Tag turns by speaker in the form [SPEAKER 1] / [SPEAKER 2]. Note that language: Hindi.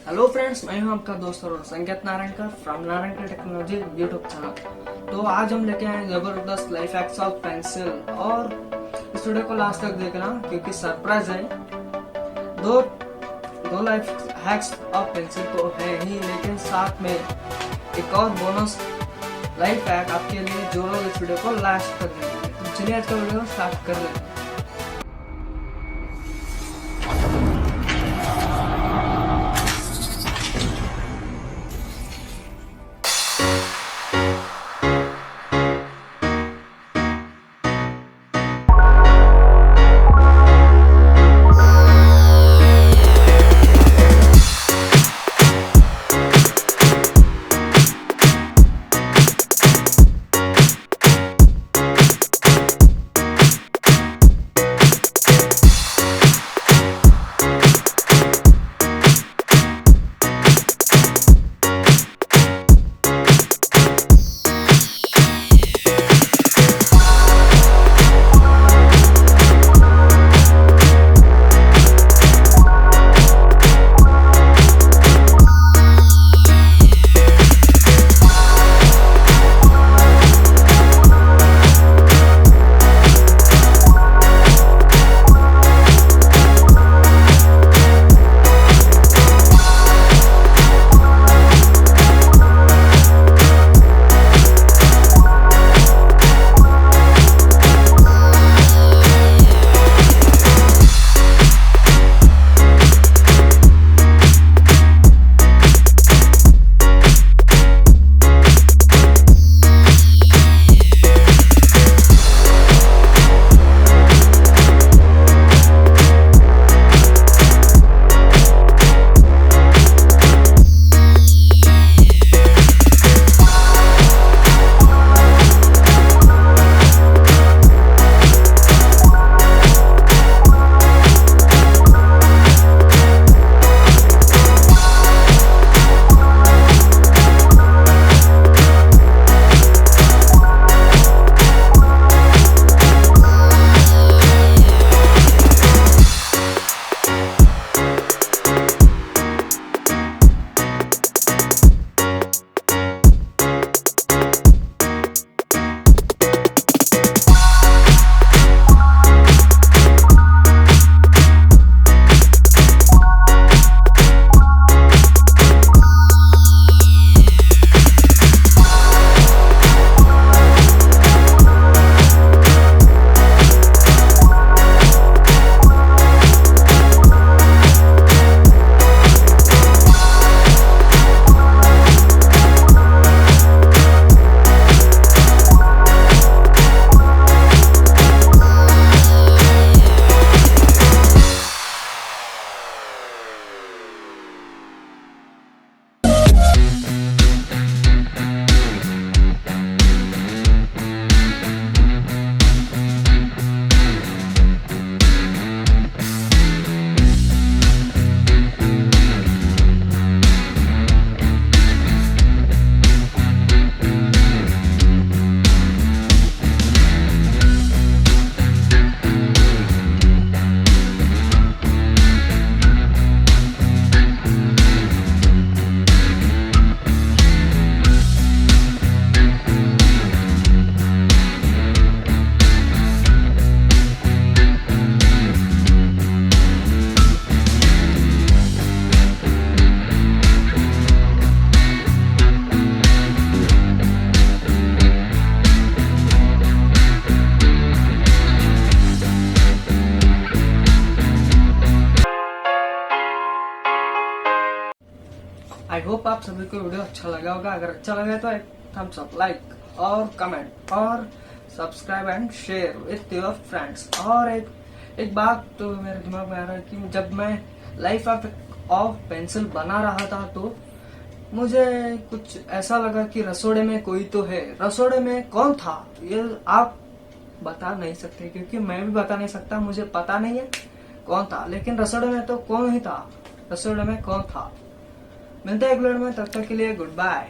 [SPEAKER 1] हेलो फ्रेंड्स, मैं हूं आपका दोस्त और संकेत Narayankar from Narayankar technology YouTube channel. तो आज हम लेके आए जबरदस्त लाइफ हैक्स ऑफ पेंसिल, और इस वीडियो को लास्ट तक देखना क्योंकि सरप्राइज है। दो दो लाइफ हैक्स ऑफ पेंसिल तो है ही, लेकिन साथ में एक और बोनस लाइफ हैक आपके लिए जो लोग इस वीडियो को लास्ट तक देखेंगे। तो चलिए आज का वीडियो स्टार्ट कर लेते हैं। आई होप आप सभी को वीडियो अच्छा लगा होगा। अगर अच्छा लगा तो एक थम्स अप, लाइक और कमेंट और subscribe and share with your friends. और एक बात तो मेरे दिमाग में आ रहा है कि जब मैं लाइफ ऑफ पेंसिल बना रहा था तो मुझे कुछ ऐसा लगा कि रसोड़े में कोई तो है। रसोड़े में कौन था ये आप बता नहीं सकते, क्योंकि मैं भी बता नहीं सकता, मुझे पता नहीं है कौन था। लेकिन रसोड़े में तो कौन ही था, रसोड़े में कौन था। मिलते हैं अगले वीडियो में, तब तक के लिए गुड बाय।